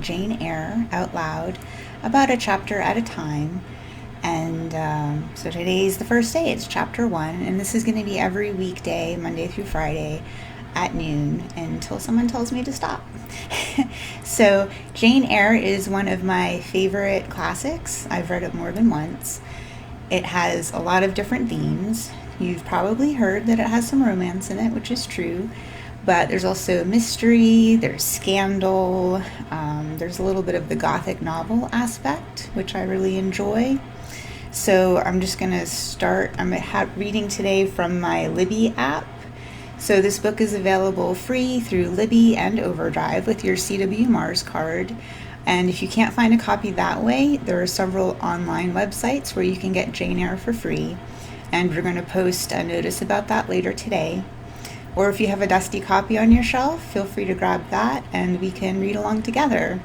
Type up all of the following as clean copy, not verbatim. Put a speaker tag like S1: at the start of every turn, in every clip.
S1: Jane Eyre out loud, about a chapter at a time. And so today's the first day. It's chapter 1, and this is going to be every weekday, Monday through Friday at noon until someone tells me to stop. So Jane Eyre is one of my favorite classics. I've read it more than once. It has a lot of different themes. You've probably heard that it has some romance in it, which is true, but there's also mystery, there's scandal, there's a little bit of the Gothic novel aspect, which I really enjoy. So I'm just going to start. I'm reading today from my Libby app. So this book is available free through Libby and Overdrive with your CW Mars card. And if you can't find a copy that way, there are several online websites where you can get Jane Eyre for free. And we're going to post a notice about that later today. Or if you have a dusty copy on your shelf, feel free to grab that and we can read along together.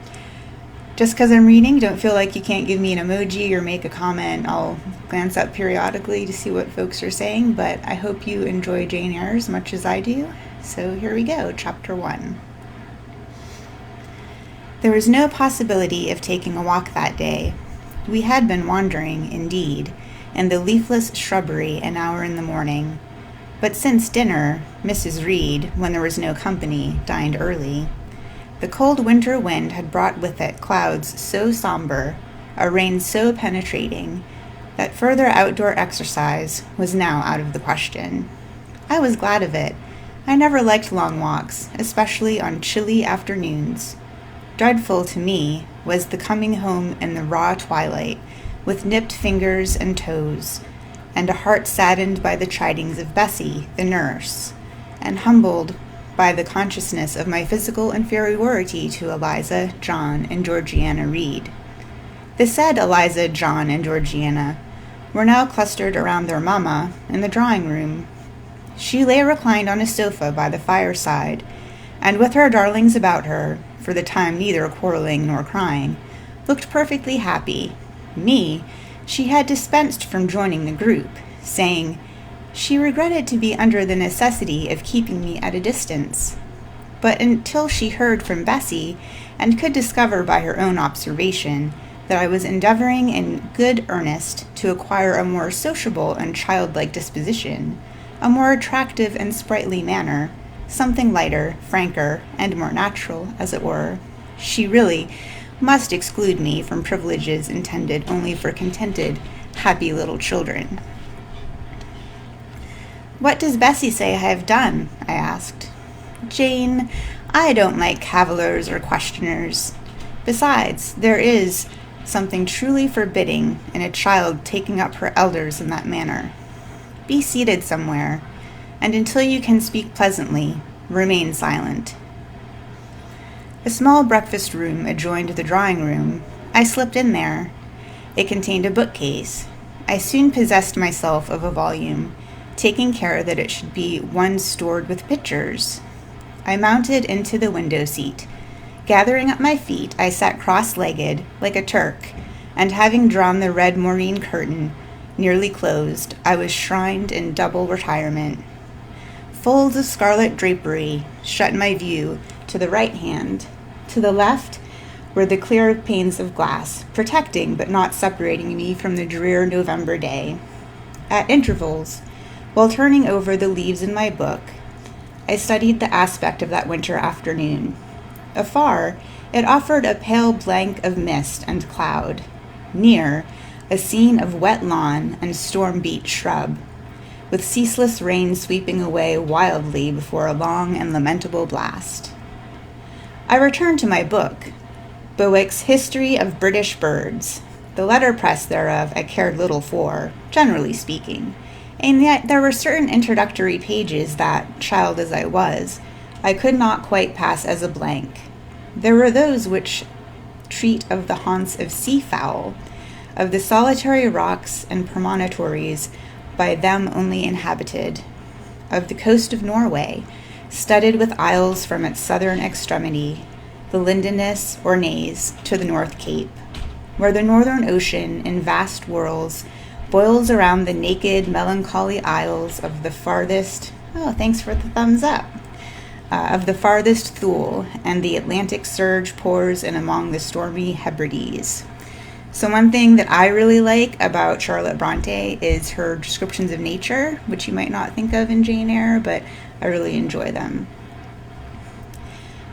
S1: Just because I'm reading, don't feel like you can't give me an emoji or make a comment. I'll glance up periodically to see what folks are saying, but I hope you enjoy Jane Eyre as much as I do. So here we go, chapter 1. There was no possibility of taking a walk that day. We had been wandering, indeed, in the leafless shrubbery an hour in the morning. But since dinner, Mrs. Reed, when there was no company, dined early. The cold winter wind had brought with it clouds so somber, a rain so penetrating, that further outdoor exercise was now out of the question. I was glad of it. I never liked long walks, especially on chilly afternoons. Dreadful to me was the coming home in the raw twilight, with nipped fingers and toes, and a heart saddened by the chidings of Bessie, the nurse, and humbled by the consciousness of my physical inferiority to Eliza, John, and Georgiana Reed. The said Eliza, John, and Georgiana were now clustered around their mamma in the drawing-room. She lay reclined on a sofa by the fireside, and with her darlings about her, for the time neither quarreling nor crying, looked perfectly happy. Me, she had dispensed from joining the group, saying, she regretted to be under the necessity of keeping me at a distance. But until she heard from Bessie, and could discover by her own observation that I was endeavoring in good earnest to acquire a more sociable and childlike disposition, a more attractive and sprightly manner, something lighter, franker, and more natural, as it were, she really must exclude me from privileges intended only for contented, happy little children. What does Bessie say I have done? I asked. Jane, I don't like cavillers or questioners. Besides, there is something truly forbidding in a child taking up her elders in that manner. Be seated somewhere, and until you can speak pleasantly, remain silent. A small breakfast room adjoined the drawing room. I slipped in there. It contained a bookcase. I soon possessed myself of a volume, taking care that it should be one stored with pictures. I mounted into the window seat. Gathering up my feet, I sat cross-legged, like a Turk, and having drawn the red moreen curtain nearly closed, I was shrined in double retirement. Folds of scarlet drapery shut my view to the right hand. To the left were the clear panes of glass, protecting but not separating me from the drear November day. At intervals, while turning over the leaves in my book, I studied the aspect of that winter afternoon. Afar, it offered a pale blank of mist and cloud. Near, a scene of wet lawn and storm-beat shrub, with ceaseless rain sweeping away wildly before a long and lamentable blast. I returned to my book, Bewick's History of British Birds. The letterpress thereof I cared little for, generally speaking, and yet there were certain introductory pages that, child as I was, I could not quite pass as a blank. There were those which treat of the haunts of seafowl, of the solitary rocks and promontories by them only inhabited, of the coast of Norway, studded with isles from its southern extremity, the Lindeness or Naze, to the North Cape, where the northern ocean in vast whirls boils around the naked, melancholy isles of the farthest, thanks for the thumbs up, of the farthest Thule, and the Atlantic surge pours in among the stormy Hebrides. So one thing that I really like about Charlotte Bronte is her descriptions of nature, which you might not think of in Jane Eyre, but I really enjoy them.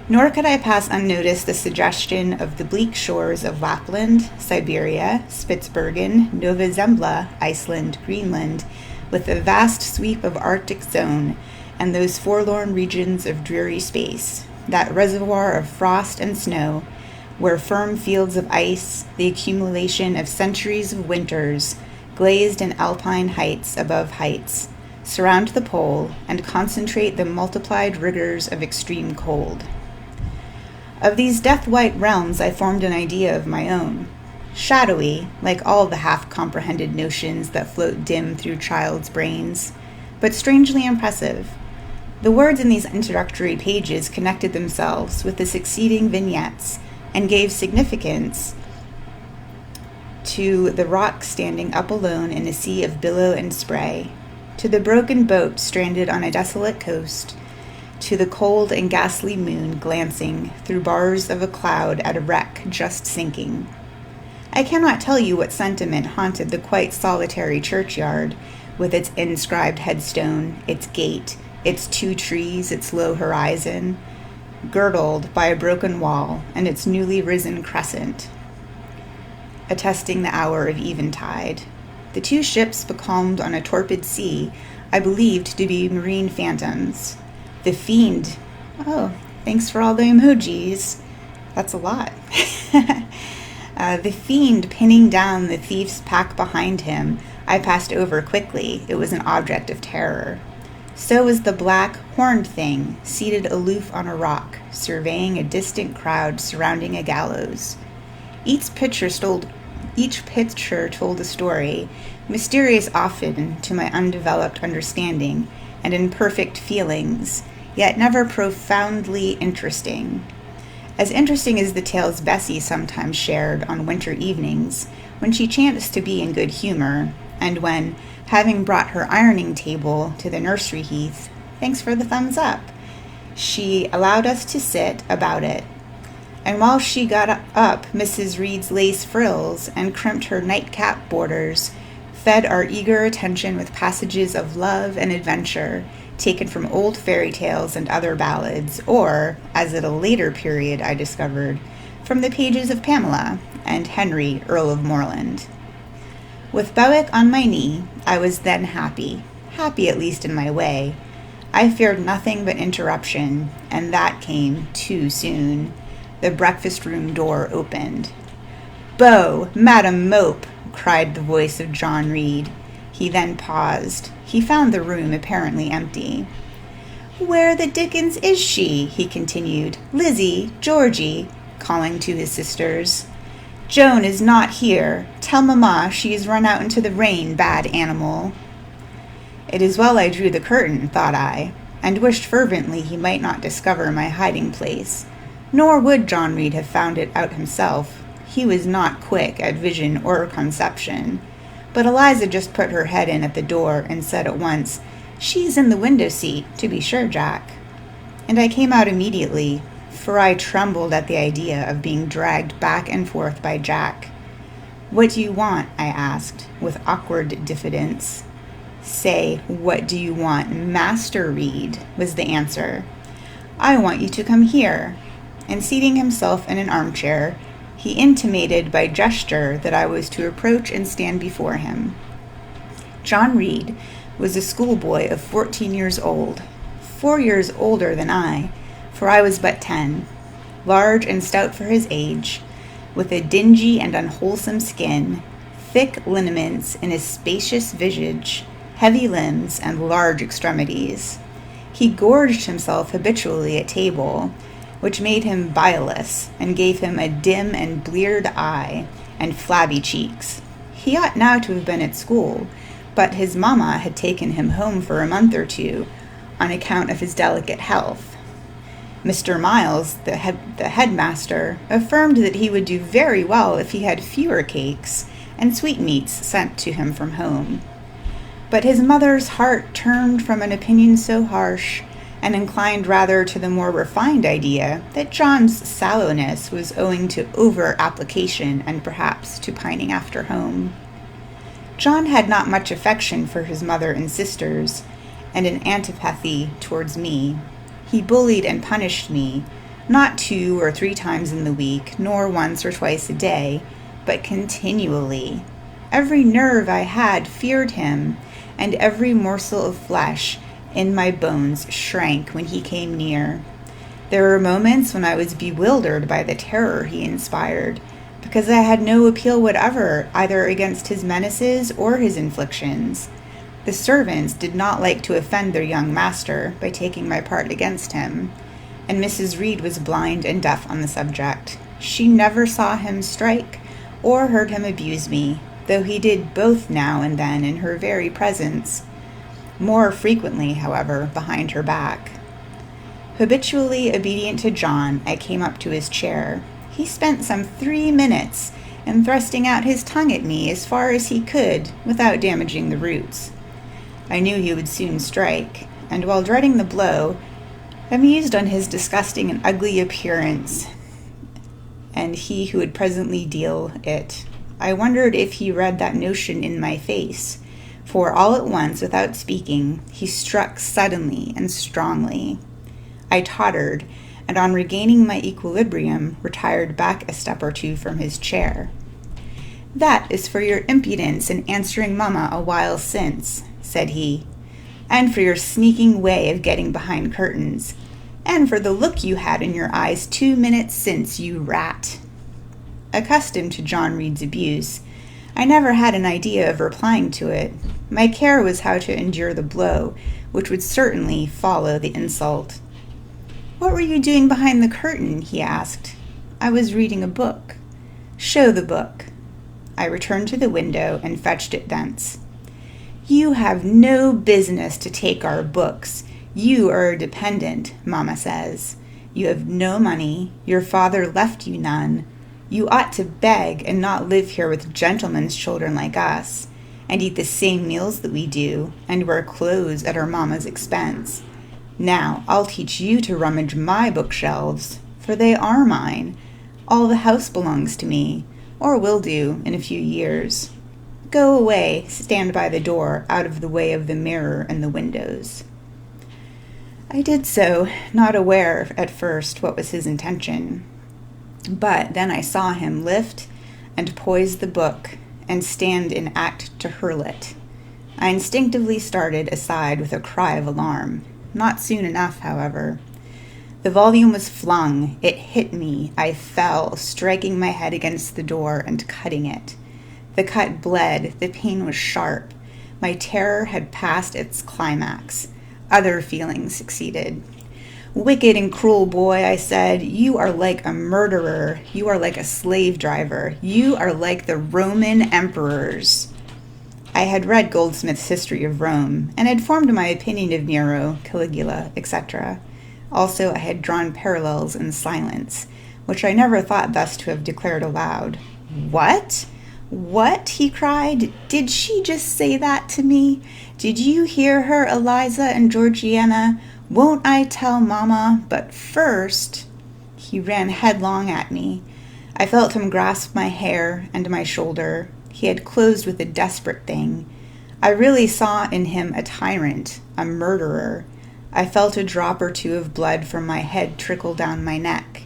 S1: Nor could I pass unnoticed the suggestion of the bleak shores of Lapland, Siberia, Spitsbergen, Nova Zembla, Iceland, Greenland, with the vast sweep of Arctic zone, and those forlorn regions of dreary space, that reservoir of frost and snow, where firm fields of ice, the accumulation of centuries of winters, glazed in alpine heights above heights, surround the pole and concentrate the multiplied rigors of extreme cold. Of these death-white realms I formed an idea of my own, shadowy, like all the half-comprehended notions that float dim through child's brains, but strangely impressive. The words in these introductory pages connected themselves with the succeeding vignettes and gave significance to the rock standing up alone in a sea of billow and spray, to the broken boat stranded on a desolate coast, to the cold and ghastly moon glancing through bars of a cloud at a wreck just sinking. I cannot tell you what sentiment haunted the quite solitary churchyard, with its inscribed headstone, its gate, its 2 trees, its low horizon, girdled by a broken wall, and its newly risen crescent, attesting the hour of eventide. The 2 ships becalmed on a torpid sea I believed to be marine phantoms. The fiend, oh, thanks for all the emojis. That's a lot. The fiend pinning down the thief's pack behind him, I passed over quickly. It was an object of terror. So was the black, horned thing, seated aloof on a rock, surveying a distant crowd surrounding a gallows. Each picture told a story, mysterious often to my undeveloped understanding and imperfect feelings, yet never profoundly interesting. As interesting as the tales Bessie sometimes shared on winter evenings, when she chanced to be in good humor, and when, having brought her ironing table to the nursery heath, thanks for the thumbs up, she allowed us to sit about it. And while she got up Mrs. Reed's lace frills and crimped her nightcap borders, fed our eager attention with passages of love and adventure taken from old fairy tales and other ballads, or, as at a later period I discovered, from the pages of Pamela and Henry, Earl of Morland. With Bewick on my knee, I was then happy at least in my way. I feared nothing but interruption, and that came too soon. The breakfast room door opened. "Bo, Madam Mope!" cried the voice of John Reed. He then paused. He found the room apparently empty. "Where the dickens is she?" he continued. "Lizzie, Georgie," calling to his sisters. "Joan is not here. Tell Mamma she is run out into the rain, bad animal." It is well I drew the curtain, thought I, and wished fervently he might not discover my hiding place. Nor would John Reed have found it out himself. He was not quick at vision or conception. But Eliza just put her head in at the door and said at once, "She's in the window seat, to be sure, Jack." And I came out immediately, for I trembled at the idea of being dragged back and forth by Jack. "What do you want?" I asked, with awkward diffidence. "Say, what do you want, Master Reed?" was the answer. "I want you to come here." And seating himself in an armchair, he intimated by gesture that I was to approach and stand before him. John Reed was a schoolboy of 14 years old, 4 years older than I, for I was but 10, large and stout for his age, with a dingy and unwholesome skin, thick lineaments in his spacious visage, heavy limbs, and large extremities. He gorged himself habitually at table, which made him bilious and gave him a dim and bleared eye and flabby cheeks. He ought now to have been at school, but his mamma had taken him home for a month or 2 on account of his delicate health. Mr. Miles, the headmaster, affirmed that he would do very well if he had fewer cakes and sweetmeats sent to him from home. But his mother's heart turned from an opinion so harsh and inclined rather to the more refined idea that John's sallowness was owing to over-application and perhaps to pining after home. John had not much affection for his mother and sisters, and an antipathy towards me. He bullied and punished me, not 2 or 3 times in the week, nor once or twice a day, but continually. Every nerve I had feared him, and every morsel of flesh in my bones shrank when he came near. There were moments when I was bewildered by the terror he inspired, because I had no appeal whatever, either against his menaces or his inflictions. The servants did not like to offend their young master by taking my part against him, and Mrs. Reed was blind and deaf on the subject. She never saw him strike or heard him abuse me, though he did both now and then in her very presence, more frequently, however, behind her back. Habitually obedient to John, I came up to his chair. He spent some 3 minutes in thrusting out his tongue at me as far as he could without damaging the roots. I knew he would soon strike, and while dreading the blow, amused on his disgusting and ugly appearance, and he who would presently deal it, I wondered if he read that notion in my face, for all at once, without speaking, he struck suddenly and strongly. I tottered, and on regaining my equilibrium, retired back a step or 2 from his chair. "That is for your impudence in answering Mamma a while since," said he, "and for your sneaking way of getting behind curtains, and for the look you had in your eyes 2 minutes since, you rat." Accustomed to John Reed's abuse, I never had an idea of replying to it. My care was how to endure the blow, which would certainly follow the insult. "What were you doing behind the curtain?" he asked. "I was reading a book." "Show the book." I returned to the window and fetched it thence. "You have no business to take our books. You are a dependent, Mamma says. You have no money. Your father left you none. You ought to beg and not live here with gentlemen's children like us, and eat the same meals that we do, and wear clothes at our mamma's expense. Now, I'll teach you to rummage my bookshelves, for they are mine. All the house belongs to me, or will do in a few years. Go away, stand by the door, out of the way of the mirror and the windows." I did so, not aware at first what was his intention. But then I saw him lift and poise the book and stand in act to hurl it. I instinctively started aside with a cry of alarm. Not soon enough, however. The volume was flung. It hit me. I fell, striking my head against the door and cutting it. The cut bled. The pain was sharp. My terror had passed its climax. Other feelings succeeded. "Wicked and cruel boy," I said, "you are like a murderer. You are like a slave driver. You are like the Roman emperors." I had read Goldsmith's History of Rome, and had formed my opinion of Nero, Caligula, etc. Also, I had drawn parallels in silence, which I never thought thus to have declared aloud. "What? What?" he cried. "Did she just say that to me? Did you hear her, Eliza and Georgiana? Won't I tell Mamma? But first—" He ran headlong at me. I felt him grasp my hair and my shoulder. He had closed with a desperate thing. I really saw in him a tyrant, a murderer. I felt a drop or 2 of blood from my head trickle down my neck,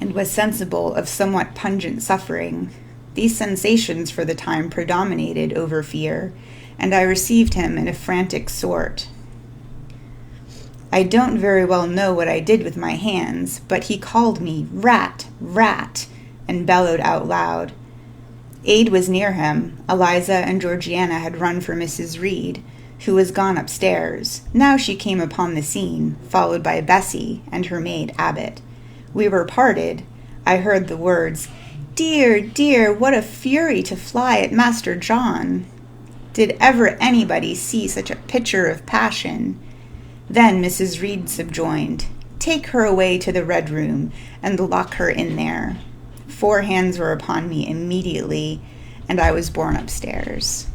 S1: and was sensible of somewhat pungent suffering. These sensations for the time predominated over fear, and I received him in a frantic sort. I don't very well know what I did with my hands, but he called me "rat, rat," and bellowed out loud. Aid was near him. Eliza and Georgiana had run for Mrs. Reed, who was gone upstairs. Now she came upon the scene, followed by Bessie and her maid Abbott. We were parted. I heard the words, "Dear, dear, what a fury to fly at Master John! Did ever anybody see such a picture of passion?" Then Mrs. Reed subjoined, "Take her away to the Red Room, and lock her in there." 4 hands were upon me immediately, and I was borne upstairs.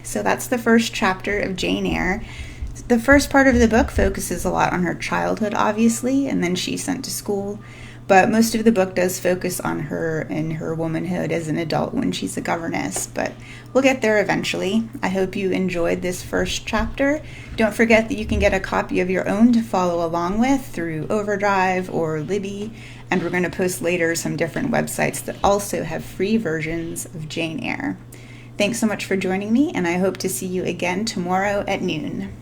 S1: So that's the first chapter of Jane Eyre. The first part of the book focuses a lot on her childhood, obviously, and then she's sent to school. But most of the book does focus on her and her womanhood as an adult when she's a governess. But we'll get there eventually. I hope you enjoyed this first chapter. Don't forget that you can get a copy of your own to follow along with through Overdrive or Libby. And we're going to post later some different websites that also have free versions of Jane Eyre. Thanks so much for joining me, and I hope to see you again tomorrow at noon.